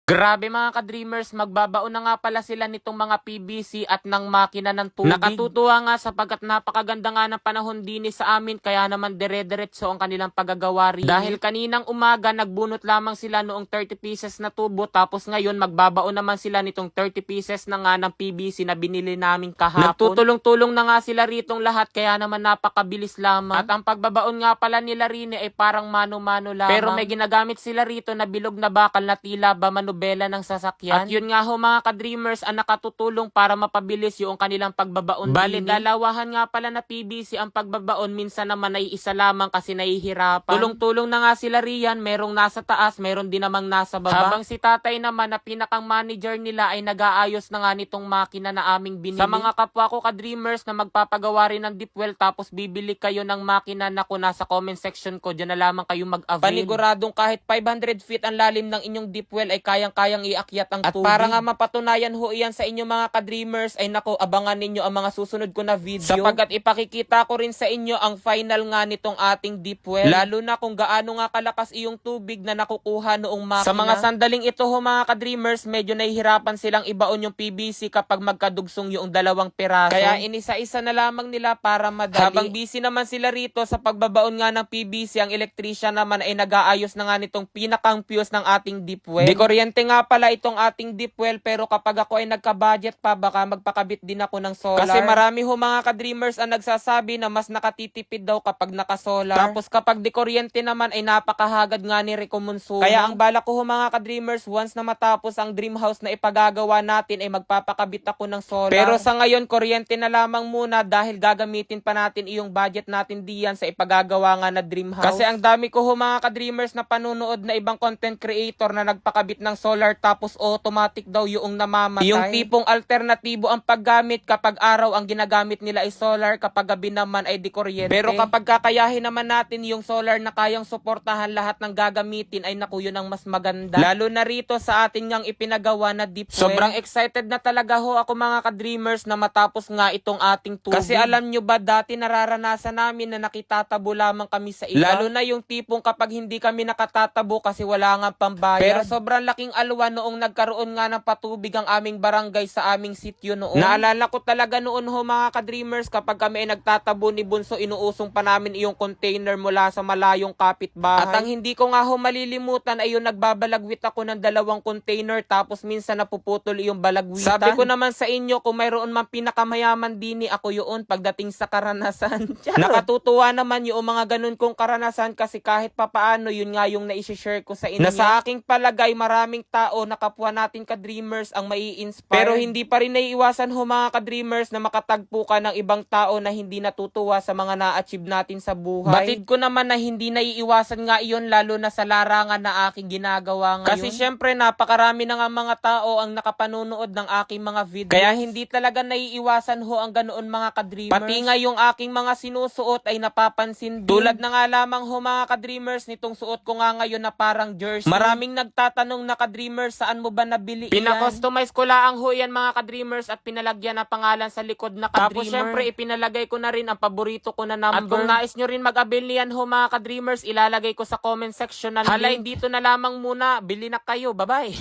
Grabe mga ka-dreamers, magbabaon na nga pala sila nitong mga PVC at ng makina ng tubig. Nakatutuwa nga sapagkat napakaganda nga ng panahon din sa amin kaya naman dire-diretso ang kanilang paggagawa rin. Dahil kaninang umaga nagbunot lamang sila noong 30 pieces na tubo tapos ngayon magbabaon naman sila nitong 30 pieces na nga ng PVC na binili namin kahapon. Nagtutulong-tulong na nga sila ritong lahat kaya naman napakabilis lamang. At ang pagbabaon nga pala nila rin ay parang mano-mano lamang. Pero may ginagamit sila rito na bilog na bakal na tila ba manubela ng sasakyan. At yun nga ho mga ka-dreamers ang nakatutulong para mapabilis yung kanilang pagbabaon. Bali, dalawahan nga pala na PVC ang pagbabaon. Minsan naman ay isa lamang kasi nahihirapan. Tulong-tulong na nga sila riyan. Merong nasa taas, meron din namang nasa baba. Habang si tatay naman na pinakang manager nila ay nag-aayos na nga nitong makina na aming binili. Sa mga kapwa ko ka-dreamers na magpapagawa rin ng deep well tapos bibili kayo ng makina na kung nasa comment section ko, dyan na lamang kayo mag-avail. Paniguradong kahit 500 feet ang lalim ng inyong deep well ay kayang-kayang iakyat ang tubig. At para nga mapatunayan ho iyan sa inyo mga ka-dreamers ay nako, abangan ninyo ang mga susunod ko na video. Sapagkat ipakikita ko rin sa inyo ang final nga nitong ating deep well. Lalo na kung gaano nga kalakas iyong tubig na nakukuha noong makina. Sa mga sandaling ito ho mga ka-dreamers, medyo nahihirapan silang ibaon yung PVC kapag magkadugsong yung dalawang piraso. Kaya inisa-isa na lamang nila para madali. Habang busy naman sila rito sa pagbabaon nga ng PVC, ang electrician naman ay nag-aayos na nga nitong pinakang fuse ng ating deep well. Di kuryente nga pala itong ating deep well pero kapag ako ay nagka-budget pa baka magpakabit din ako ng solar. Kasi marami ho mga ka-dreamers ang nagsasabi na mas nakatitipid daw kapag naka-solar. Tapos kapag di kuryente naman ay napakahagad nga ni rekomonsumo. Kaya ang balak ko ho mga ka-dreamers, once na matapos ang dream house na ipagagawa natin ay magpapakabit ako ng solar. Pero sa ngayon kuryente na lamang muna dahil gagamitin pa natin iyong budget natin diyan sa ipagagawa nga na dream house. Kasi ang dami ko ho mga ka-dreamers na panunood na ibang content creator na nagpakabit ng solar tapos automatic daw yung namamatay. Yung tipong alternatibo ang paggamit kapag araw ang ginagamit nila ay solar, kapag gabi naman ay di kuryente. Pero kapag kakayahin naman natin yung solar na kayang suportahan lahat ng gagamitin ay naku, yun ang mas maganda. Lalo na rito sa atin ngang ipinagawa na deep well. Sobrang excited na talaga ho ako mga ka-dreamers na matapos nga itong ating tubig. Kasi alam nyo ba dati nararanasan namin na nakitatabo lamang kami sa iba. Lalo na yung tipong kapag hindi kami nakatatabo kasi wala nga pambayad. Pero sobrang laking alwa noong nagkaroon nga ng patubig ang aming barangay sa aming sityo noon. Naalala ko talaga noon ho mga ka-dreamers kapag kami ay nagtatabo ni Bunso, inuusong pa namin iyong container mula sa malayong kapitbahay. At ang hindi ko nga ho malilimutan ay yung nagbabalagwit ako ng 2 container tapos minsan napuputol iyong balagwitan. Sabi ko naman sa inyo kung mayroon man pinakamayaman dini ako yun pagdating sa karanasan. Nakatutuwa naman yung mga ganun kong karanasan kasi kahit papaano yun nga yung naisishare ko sa inyo. Na sa aking palagay maraming tao na kapwa natin ka-dreamers ang mai-inspire. Pero hindi pa rin naiiwasan ho mga ka-dreamers na makatagpo ka ng ibang tao na hindi natutuwa sa mga na-achieve natin sa buhay. Batid ko naman na hindi naiiwasan nga iyon lalo na sa larangan na aking ginagawa ngayon. Kasi syempre napakarami na nga mga tao ang nakapanunood ng aking mga videos. Kaya hindi talaga naiiwasan ho ang ganoon mga ka-dreamers. Pati nga yung aking mga sinusuot ay napapansin din. Tulad na nga lamang ho mga ka-dreamers nitong suot ko nga ngayon na parang jersey. Maraming nagtatanong na ka-dreamers saan mo ba nabili yan? Pina-customize ko lang ho yan mga ka-dreamers at pinalagyan na pangalan sa likod na ka-dreamer. Tapos syempre ipinalagay ko na rin ang paborito ko na number. At kung nais nyo rin mag-avail niyan ho mga ka-dreamers, ilalagay ko sa comment section na link. Halay dito na lamang muna, bili na kayo, bye-bye.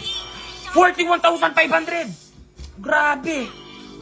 41,500! Grabe!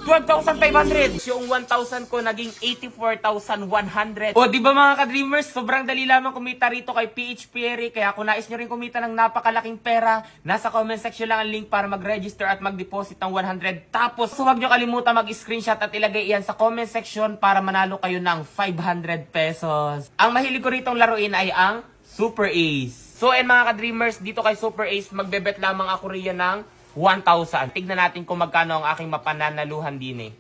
12,500! Yung 1,000 ko naging 84,100. O, di ba mga ka-dreamers, sobrang dali lamang kumita rito kay PH Pierre. Kaya kung nais nyo rin kumita ng napakalaking pera, nasa comment section lang ang link para mag-register at mag-deposit ng 100. Tapos, huwag nyo kalimutan mag-screenshot at ilagay iyan sa comment section para manalo kayo ng 500 pesos. Ang mahilig ko ritong laruin ay ang Super Ace. So, mga ka-dreamers, dito kay Super Ace, magbebet lamang ako riyan ng 1,000. Tignan natin kung magkano ang aking mapananaluhan din eh.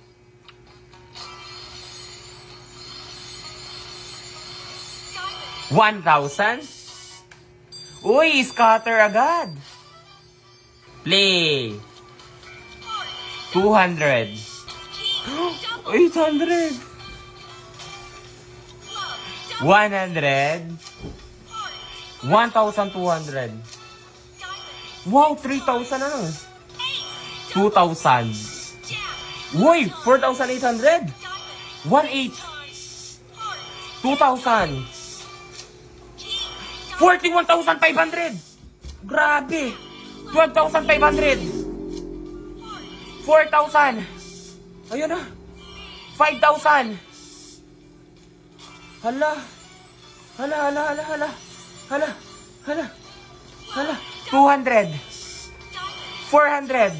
$1,000? Uy, scatter agad. Play. 200. 800. 100. 1,200. Wow, 3,000 ano? 2,000. Uy, 4,800. 1,800. 2,000. 41,500. Grabe. 12,500. 4,000. Ayun na. 5,000. Hala. Hala, hala, hala, hala. Hala, hala. Hala. 200. 400.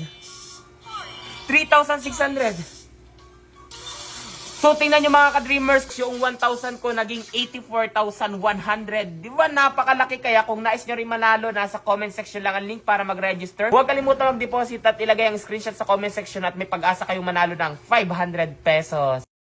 3,600. So, tingnan nyo mga ka-dreamers, yung 1,000 ko naging 84,100. Di ba napakalaki? Kaya kung nais nyo rin manalo, nasa comment section lang ang link para mag-register. Huwag kalimutan mag-deposit at ilagay ang screenshot sa comment section at may pag-asa kayong manalo ng 500 pesos.